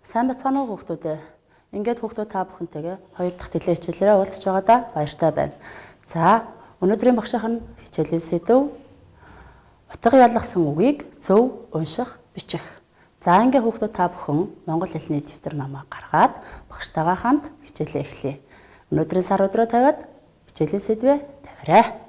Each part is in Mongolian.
Сайн бацгаана уу хүүхдүүд. Ингээд хүүхдүүд та бүхэнтэйгээ 2 дахь телевиз хичээлээрээ уулзч байгаадаа баяртай байна. За, өнөөдрийн багшийнх нь хичээлийн сэдэв утга ялгсан үгийг зөв унших, бичих. За, ингээд хүүхдүүд та бүхэн монгол хэлний дэвтэр номоо гаргаад багштайгаа хамт хичээлээ эхлэе. Өнөөдрийн сар өдрөө тавиад хичээлийн сэдвээ тавиарай.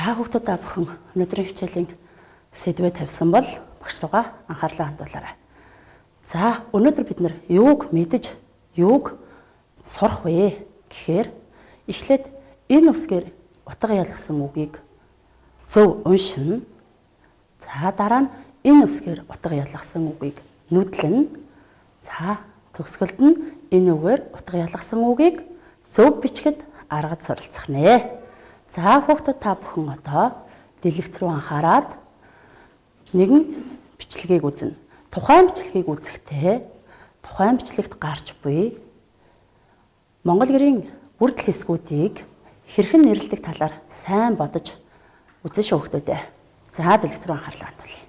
За хүүхдүүд та бүхэн өнөөдрийн хичээлийн сэдвээ тавьсан бол багш руугаа анхаарлаа хандуулаарай. За өнөөдөр бид нэр юуг мэдэж, юуг сурах вэ гэхээр эхлээд энэ үсгээр утга ялгсан үгийг зөв уншина. За дараа нь энэ үсгээр утга ялгсан үгийг нүдлэн. За төгсгөлд нь энэ үгээр утга ялгсан үгийг зөв бичгэд аргад суралцах нэ. За хүүхдүүд та бүхэн одоо дэлгэц рүү анхаарад нэгэн бичлэгийг үзнэ. Тухайн бичлэгийг үзэхдээ тухайн бичлэгт гарч буй монгол гэрийн бүрдэл хэсгүүдийг хэрхэн нэрлэдэг талаар сайн бодож үзэн шүү хүүхдүүдээ. За дэлгэц рүү анхаарлаа хандуулъя.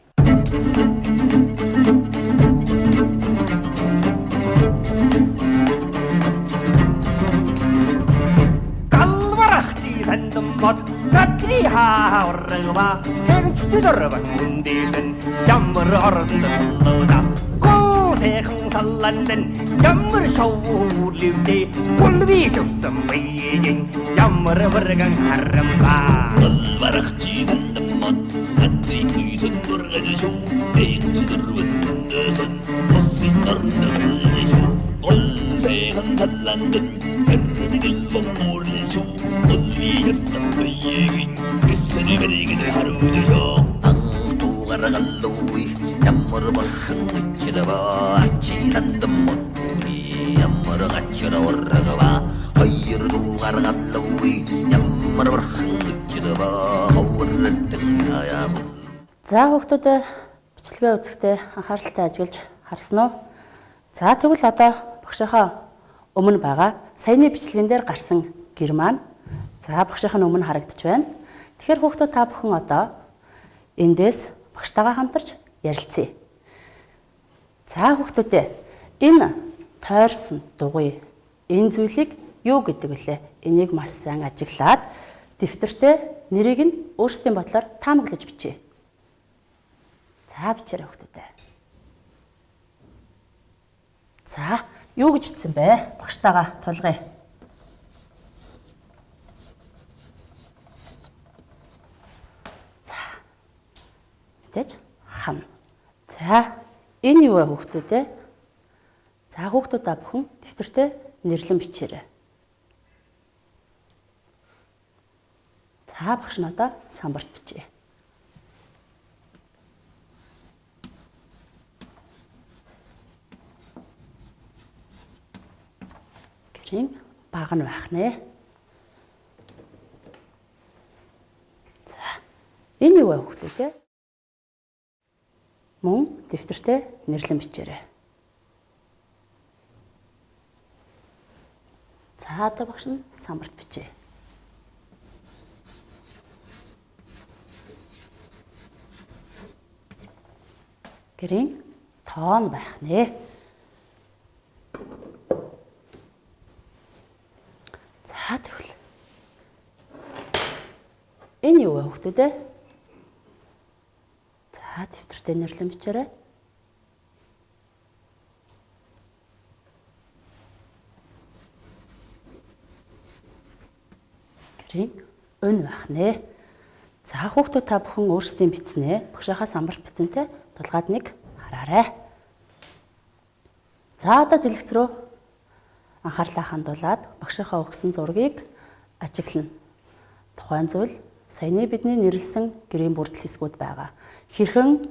Mod katri haurva hengstudorvan undisen jammer ornda ko sehen sallanden jammer shawlivde pulvi chufsam bayin jammer vargan haramva alvarchi mod katri kuisen dorganisho hengstudorvan undisen osin ornda ol sehen sallanden herdigil bongolsho 올리셨던 그선이 그리기를 하루되셔 앙뚜가라 갈로이 얌머러 버흥 치러봐 아치 산던 못우리 얌머러 같이러 올라가봐 허이르도 가라 갈로이 얌머러 버흥 치러봐 허우를 뜬야야. За хүүхдүүд бичлэгээ үзэхдээ анхааралтай ажиглаж харсан уу? За тэгвэл одоо багшийнхаа өмнө байгаа саяны бичлэгэн дээр гарсан гэр маань за багшийнх нь өмнө харагдаж байна. Тэгэхээр хүүхдүүд та бүхэн одоо эндээс багштайгаа хамтарч ярилцъя. За хүүхдүүдээ энэ тойрсон дугуй энэ зүйлийг юу гэдэг вүлээ? Энийг маш сайн ажиглаад дэвтэртээ нэрийг нь өөрсдийн бодлоор таамаглаж бичье. За бичээрэй хүүхдүүдээ. За юу гэж бичсэн бэ? Багштайгаа тулгая. Хан. За энэ юу вэ хүүхдүүдээ? За хүүхдүүд та бүхэн дэвтэртээ нэрлэн бичээрэй. За багш нь одоо самбарт бичье. Гэрийн баг нь байх нэ. За энэ юу вэ хүүхдүүдээ? Мөн дэвтэртээ нэрлэн бичээрэй. За одоо багш нь самбарт бичье. Гэрийн тоон байх нэ. За тэгвэл энэ юу вэ хүүхдүүдээ? За дэвтэртээ нэрлэн бичээрэй. Гэрийн өн байх нэ. За хүүхдүүд та бүхэн өөрсдийн бичснээ багшийнхаа самбарт бичсэнтэй тулгаад нэг хараарай. За одоо дэлгэц рүү анхаарлаа хандуулад багшийнхаа өгсөн зургийг ажиглана. Тухайн зүйл саяны бидний нэрлсэн гэрийн бүрдэл хэсгүүд байгаа. Хэрхэн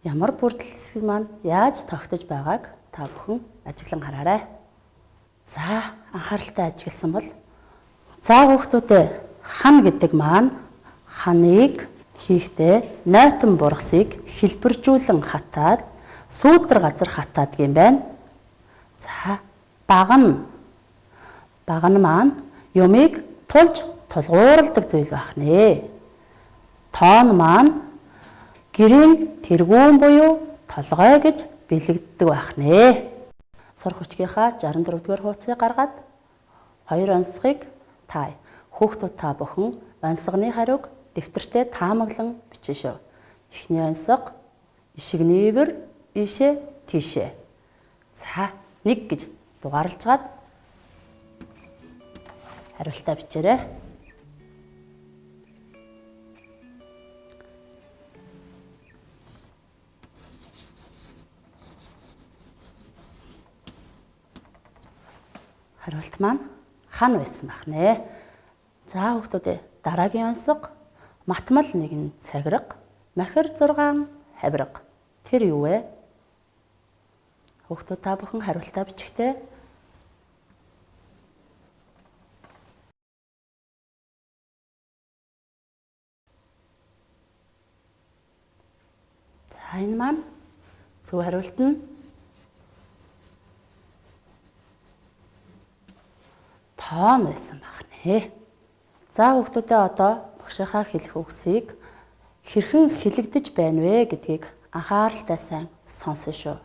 ямар бүрдэл хэсэг маань яаж тогтож байгааг та бүхэн ажиглан хараарай. За, анхааралтай ажигласан бол хүүхдүүдээ хан гэдэг маань ханыг хийхдээ нойтон бургасыг хэлбэржүүлэн хатаад сүүдэр газар хатаад гэм байна. За, багна маань юмыг тулж тулгуурладаг зүйл байх нэ. Тоон маань гэрийн тэргүүн буюу толгой гэж бэлэгддэг байх нэ. Сурах хүчгийнхаа 64-р хуудсыг гаргаад 2 онцгойг хүүхдүүд та бүхэн онцгоны хариуг дэвтэртээ таамаглан бичнэ шүү. Эхний онцгой ишигнийвэр ийшээ тийшээ. За, 1 гэж дугаарлажгаад хариултаа бичээрэй. Хариулт маань хан байсан байх нэ. За, хүүхдүүдээ дараагийн онцгой матмал 1 цагираг, махир 6 хавирга. Тэр юу вэ? Хүүхдүүд та бүхэн хариултаа бичихтэй. За, энэ маань зөв хариулт нь тоон байсан байх нэ. За, хүүхдүүдээ одоо багшийнхаа хэлэх үгсийг хэрхэн хэлэгдэж байна вэ гэдгийг анхааралтай сайн сонсно шүү.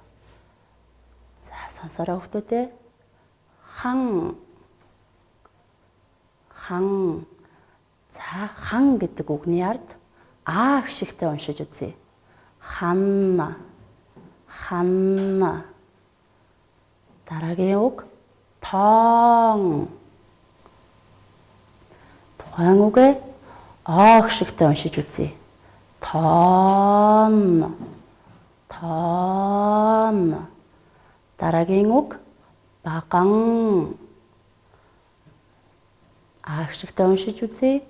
За, сонсороо хүүхдүүдээ. Хан. За, хан гэдэг үгний ард гişгтэй уншиж үзье. Хан. Дараагийн үг тоон. Тухайн үгээ гişгтэй уншиж үзье. Тоон. Дараагийн үг баган. гişгтэй уншиж үзье.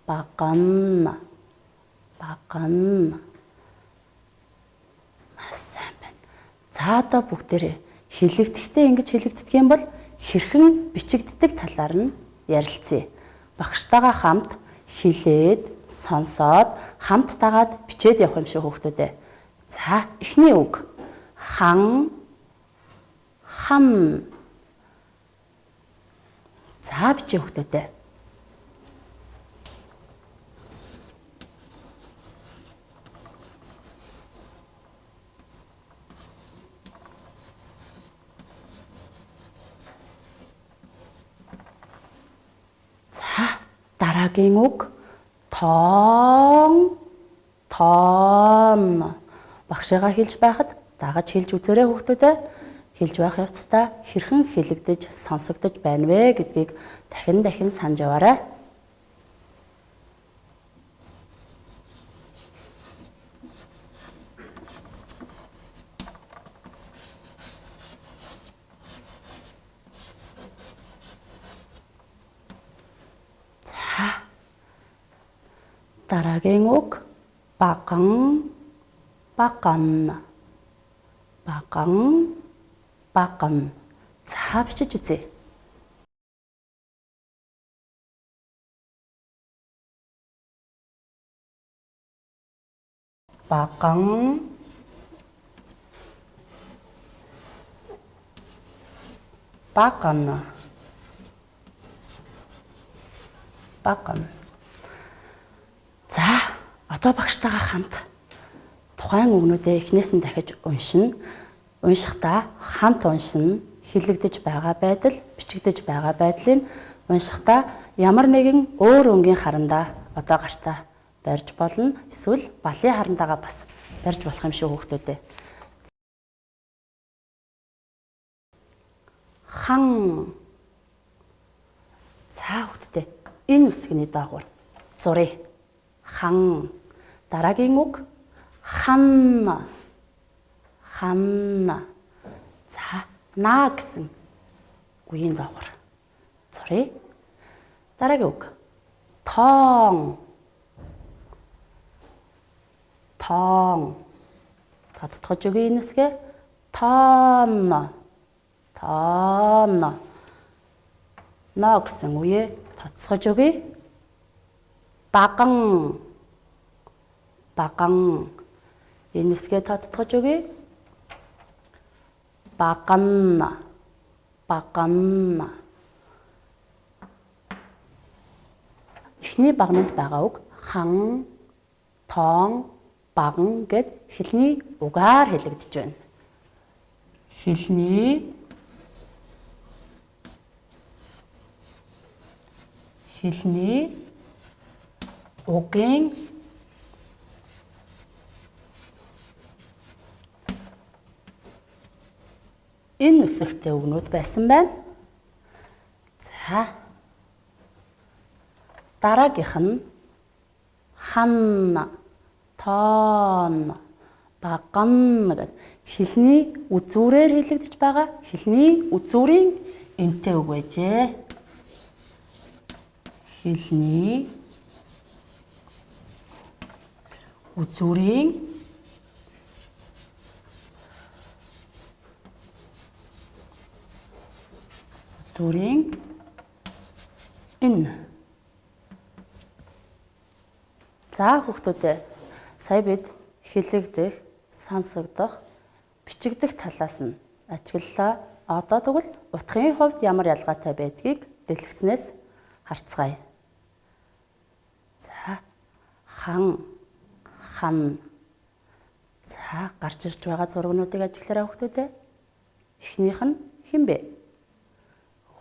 Баган. Маш сайн байна. За, одоо бүгдээрээ хэлэгдэхдээ ингэж хэлэгддэг юм бол хэрхэн бичигддэг талаар нь ярилцъя. Багштайгаа хамт хэлээд, сонсоод, хамт дагаад бичээд явах юм шиг хүүхдүүдээ. За, эхний үг хан. За, бичээ хүүхдүүдээ. Дараагийн үг тоон. Багшигаа хэлж байхад дагаж хэлж үзээрэй хүүхдүүдээ. Хэлж байх явцдаа хэрхэн хэлэгдэж, сонсогдож байна вэ гэдгийг дахин санаж яваарай. Дараагийн үг баган. За, бичиж үзье. Баган. За, одоо багштайгаа хамт тухайн үгнүүдээ эхнээс нь дахиж уншина. Уншихдаа хамт уншина. Хэлэгдэж байгаа байдал, бичигдэж байгаа байдлыг уншихдаа ямар нэгэн өөр өнгийн харандаа одоо гартаа барьж болно. Эсвэл балын харандаага бас барьж болох юм шиг хүүхдүүдээ. Хан. За, хүүхдүүдээ энэ үсгний доогуур зуръя. Хан. Дараагийн үг хан. За, наа гэсэн үгийн доогуур зуръя. Дараагийн үг тоон. Тоон. Татдагч өгье энэ хэсгээ. Тоон. Тоон. Но гэсэн үе татсгаж өгье. Баган. Баган. Энэ хэсгээ татдагч өгье. Баган. Баган. Эхний багнанд байгаа үг хан, тоон, баган гэд хэлний угаар хэлэгдэж байна. Хэлний угийн энэ үсэгтэй үгнүүд байсан байна. За дараагийнх нь хан, тоон, баган гэд хэлний үзүүрээр хэлэгдэж байгаа. Хэлний үзүүрийн энтэй үг байжээ. Хэлний үзүүрийн энэ. За хүүхдүүдээ сая бид хэлэгдэх, сонсогдох, бичигдэх талаас нь ажиглалаа. Одоо тэгвэл утгын хувьд ямар ялгаатай байдгийг дэлгэцнээс харцгаая. За хан. За гарч ирж байгаа зургнуудыг ажиглаарай хүүхдүүдээ. Эхнийх нь хэн бэ?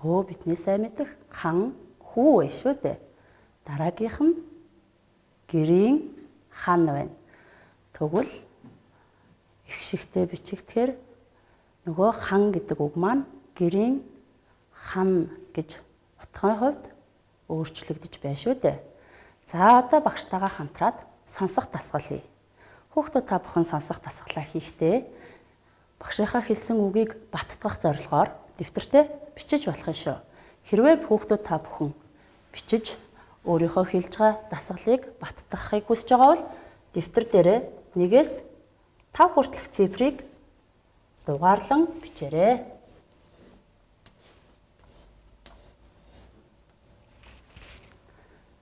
Бидний сайн мэдэх хан хүү вэ шүү дээ. Дараагийнх нь гэрийн хан байна. Тэгвэл их шигтэй бичигдэхээр нөгөө хан гэдэг үг маань гэрийн хан гэж утгын хувьд өөрчлөгдөж байна шүү дээ. За одоо багштайгаа хамтраад сонсох дасгал хий. Хүүхдүүд та бүхэн сонсох дасгалаа хийхдээ багшийнхаа хэлсэн үгийг баттгах зорилгоор дэвтэртээ бичиж болох юм шүү. Хэрвээ хүүхдүүд та бүхэн бичиж өөрийнхөө хэлж байгаа дасгалыг баттгахыг хүсэж байгаа бол дэвтэр дээрээ 1-ээс 5 хүртэлх цифрыг дугаарлан бичээрэй.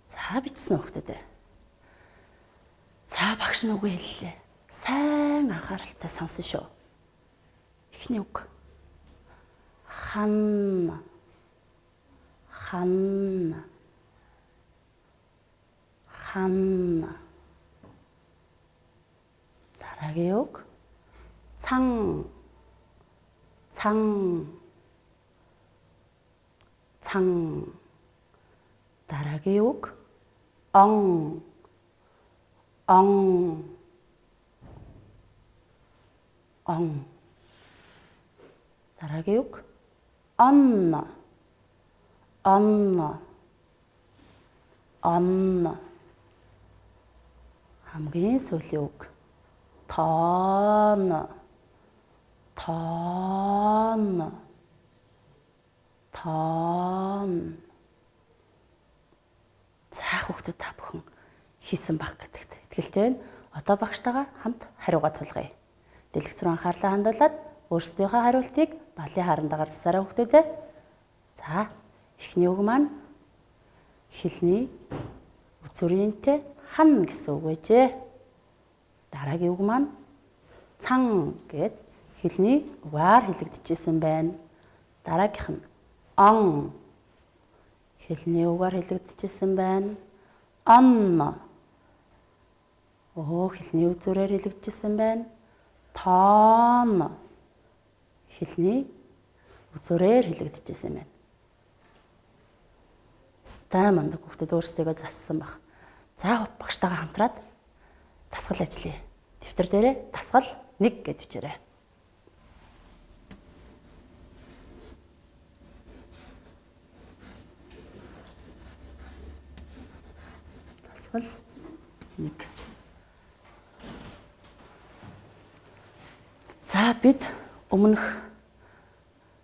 За бичсэн хүүхдүүдээ. За багш нь үгүй хэллээ. Сайн анхааралтай сонсон шүү. Эхний үг. Хан. Дараагийн үг. Цан. Дараагийн үг. Он. Дараагийн үг. Он. Хамгийн сүүлийн үг. Тоон. За хүүхдүүд та бүхэн хийсэн баг гэдэгт итгэлтэй байна. Одоо багштайгаа хамт хариугаа тулгая. Дэлгэц рүү анхаарлаа хандуулад өөрсдийнхөө хариултыг балын харандагаар засаарай хүүхдүүдээ. За эхний үг маань хэлний үзүүрийнтэй хан гэсэн үг байжээ. Дараагийн үг маань цан гэд хэлний угаар хэлэгдэжсэн байна. Дараагийнх нь он хэлний угаар хэлэгдэжсэн байна. Он хэлний үзүүрээр хэлэгдэжсэн байна. Тоон хэлний үзүүрээр хэлэгдэжсэн байна. Стай мандаг хүүхдүүд өөрсдөө зассан баг. За багштайгаа хамтраад дасгал ажиллая. Дэвтэр дээрээ дасгал 1 гэж бичээрэй. Дасгал 1. За бид өмнөх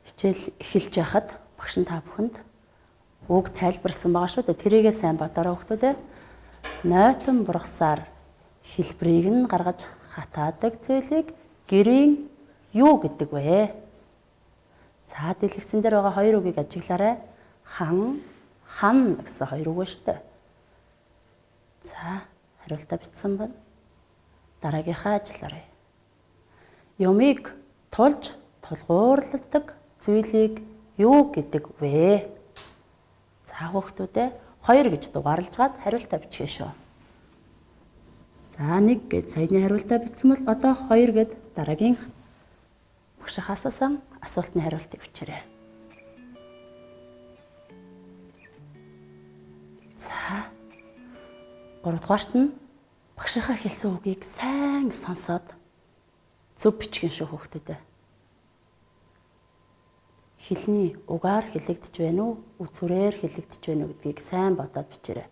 хичээл эхэлж байхад багш нь та бүхэнд үг тайлбарсан байгаа шүү дээ. Тэрийгээ сайн бодорой хүүхдүүдээ. Нойтон бургасаар хэлбэрийг нь гаргаж хатаадаг зүйлийг гэрийн юу гэдэг вэ? За дэлгэцэн дээр байгаа хоёр үгийг ажиглаарай. Хан, хан гэсэн хоёр үг шүү дээ. За хариултаа бичсэн байна. Дараагийнхаа ажиллаарай. Юмыг тулж тулгуурладаг зүйлийг юу гэдэг вэ? За хүүхдүүдээ 2 гэж дугаарлаж гад хариултаа бичгээ шүү. За 1 гэж саяны хариултаа бичсэн бол одоо 2 гэд дараагийн багшаа асуусан асуултны хариултыг бичээрэй. За 3 дугаарт нь багшийнхаа хэлсэн үгийг сайн сонсоод зөв бичгэн шүү хүүхдүүдээ. Хэлний угаар хэлэгдэж байна уу? Үзүүрээр хэлэгдэж байна уу гэдгийг сайн бодоод бичээрэй.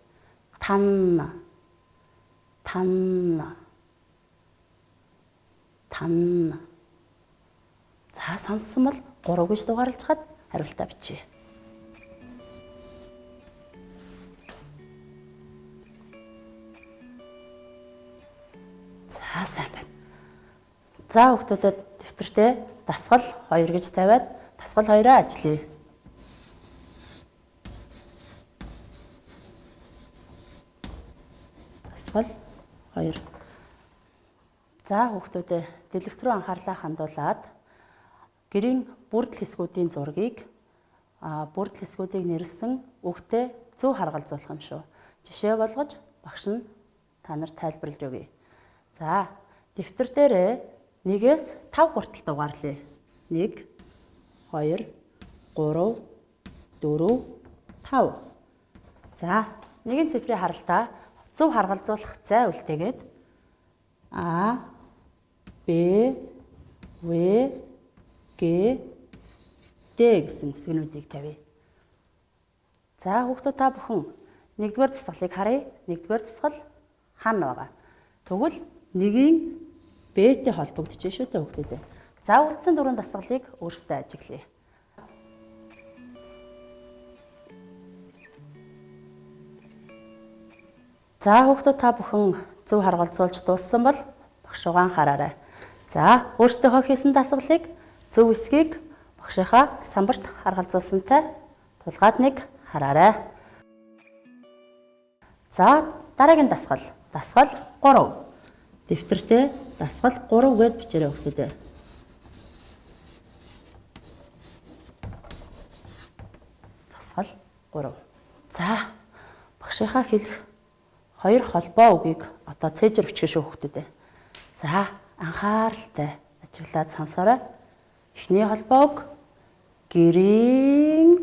Танна. Танна. Танна. За сонссон бол 3 гэж дугаарлаж хад хариултаа бичье. За сайн байна. За хүүхдүүдэд дэвтэртээ дасгал 2 гэж тавиад дасгал 2-аа ажиллая. Дасгал 2. За хүүхдүүдээ дэлгэц рүү анхаарлаа хандуулад гэрийн бүрдэл хэсгүүдийн зургийг бүрдэл хэсгүүдийг нэрлсэн үгтэй зөв харгалзуулах юм шүү. Жишээ болгож багш нь та нарт тайлбарлаж өгье. За дэвтэр дээрээ 1-ээс 5 хүртэл дугаарлая. 1 2 3 4 5. За нэгэн цифрийн харалтаа зөв харгалзуулах зай үлдээгээд А Б В Г Д гэсэн үсгэнүүдийг тавья. За хүүхдүүд та бүхэн 1-р дасгалыг харъя. 1-р дасгал хан байгаа. Тэгвэл нэгийн Б-тэй холбогдож шүү дээ хүүхдүүдээ. За үлдсэн 4 дасгалыг өөрсдөө ажиглая. За хүүхдүүд та бүхэн зөв харгалзуулж дууссан бол багшуугаа анхаараарай. За өөрсдийнхөө хийсэн дасгалыг зөв эсгийг багшийнхаа самбарт харгалзуулсантай тулгаад нэг хараарай. За дараагийн дасгал. Дасгал 3. Дэвтэртээ дасгал 3 гэж бичээрэй хүүхдүүдээ. Дасгал 3. За багшийнхаа хэлэх 2 холбоо үгийг одоо цээжээр бичгэн шүү хүүхдүүдээ. За анхааралтай ажиглаад сонсоорой. Эхний холбоог гэрийн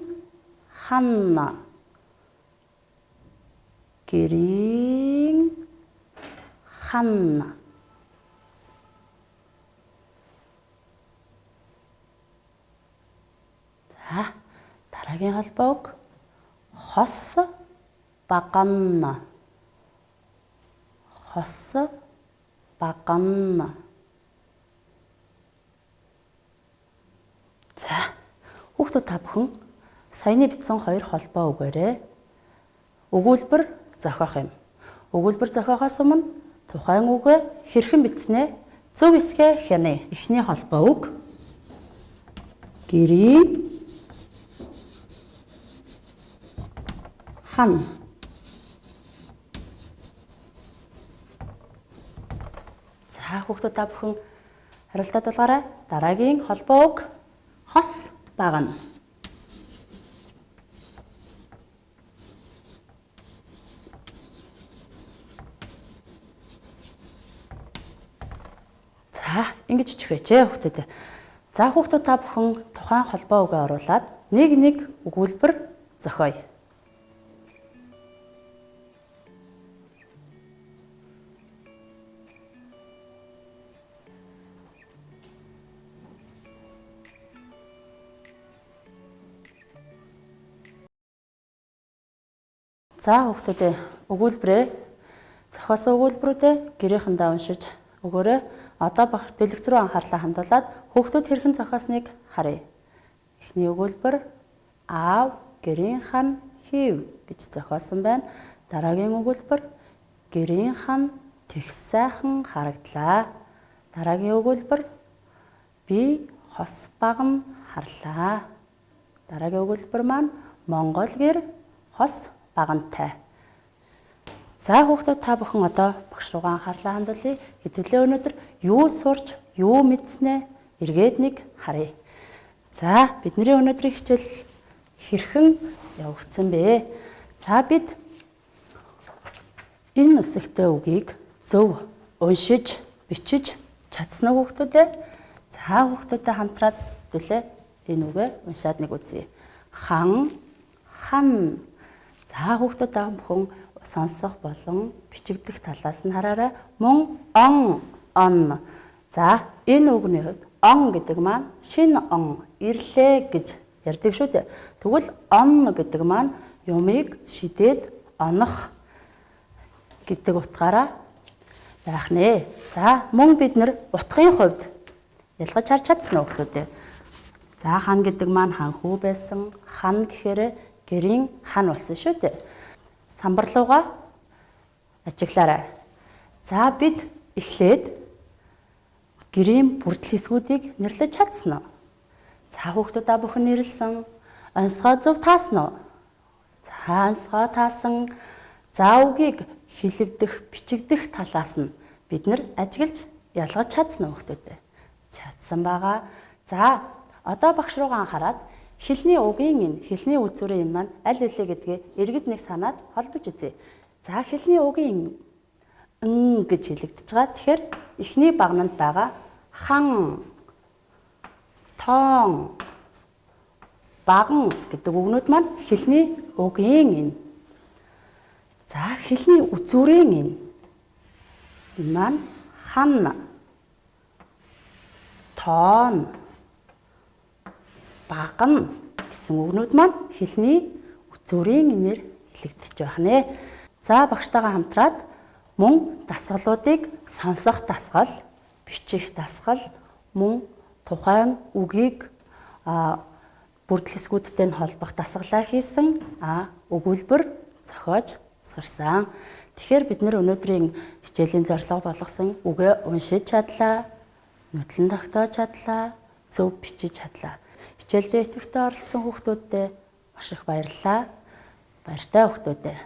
ханна. Гэрийн ханна. За дараагийн холбоог хос баганна. Хос баганна. За хүүхдүүд та бүхэн саяны бичсэн 2 холбоо үгээрээ өгүүлбэр зохиох юм. Өгүүлбэр зохиохоос өмнө тухайн үгээ хэрхэн бичснээ зөв эсгээ хянаа. Эхний холбоо үг гэрийн хан. За хүүхдүүд та бүхэн хариултаа дуулгаарай. Дараагийн холбоо үг хос багна. За ингэж бичих байжээ хүүхдүүд. За хүүхдүүд та бүхэн тухайн холбоо үгээ оруулаад нэг өгүүлбэр зохиоё. За хүүхдүүдээ өгүүлбэрээ зохиосон өгүүлбэрүүдээ гэрээхэндээ уншиж өгөөрэй. Одоо дэлгэц рүү анхаарлаа хандуулад хүүхдүүд хэрхэн зохиосныг харъя. Эхний өгүүлбэр аав гэрийн хан хийв гэж зохиосон байна. Дараагийн өгүүлбэр гэрийн хан тэгс сайхан харагдлаа. Дараагийн өгүүлбэр би хос баган харлаа. Дараагийн өгүүлбэр маань Монгол гэр хос багантай. За хүүхдүүд та бүхэн одоо багш руугаа анхаарлаа хандуулъя. Хэдүүлээ өнөөдөр юу сурч, юу мэдснэ эргээд нэг харъя. За бидний өнөөдрийн хичээл хэрхэн явагдсан бэ? За бид энэ үсэгтэй үгийг зөв уншиж, бичиж чадсан уу хүүхдүүдээ? За хүүхдүүдтэй хамтраад хэдүүлээ энэ үгээ уншаад нэг үзье. Хан, хан. За хүүхдүүд та бүхэн сонсох болон бичигдэх талаас нь хараарай. Мөн он. За энэ үгний хувьд он гэдэг маань шинэ он ирлээ гэж ярьдаг шүү дээ. Тэгвэл он гэдэг маань юмыг шидээд онох гэдэг утгаараа байх нэ. За мөн бид нар утгын хувьд ялгаж харж чадсан уу хүүхдүүдээ? За хан гэдэг маань ханхүү байсан. Хан гэхээр гэрийн хан болсон шүү дээ. Самбарлууга ажиглаарай. За бид эхлээд гэрийн бүрдэл хэсгүүдийг нэрлэж чадсан уу? За хүүхдүүд та бүхэн нэрлсэн. Онцгой зөв таасан уу? За онцгой таасан. За үгийг хэлэгдэх, бичигдэх талаас нь бид нар ажиглаж ялгаж чадсан уу хүүхдүүдээ? Чадсан байгаа. За одоо багш руугаа анхаарад хэлний үгийн энэ, хэлний үзүүрийн энэ маань аль үлээ гэдгээ эргэж нэг санаад холбож үзье. За хэлний үгийн гэж хэлэгдэж байгаа. Тэгэхээр эхний багнанд байгаа хан, тоон, баган гэдэг үгнүүд маань хэлний үгийн энэ. За хэлний үзүүрийн энэ маань хан, тоон, баган гэсэн үгнүүд маань хэлний үзүүрийн энээр хэлэгдэж байх нэ. За багштайгаа хамтраад мөн дасгалуудыг сонсох дасгал, бичих дасгал, мөн тухайн үгийг бүрдэл хэсгүүдтэй холбох дасгалаа хийсэн өгүүлбэр зохиож сурсан. Тэгэхээр бид нэр өнөөдрийн хичээлийн зорилго болгосон үгээ уншиж чадлаа, нүдлэн тогтоож чадлаа, зөв бичиж чадлаа. Хичээлдээ идэвхтэй оролцсон хүүхдүүдтэй маш их баярлалаа. Баяртай хүүхдүүдээ.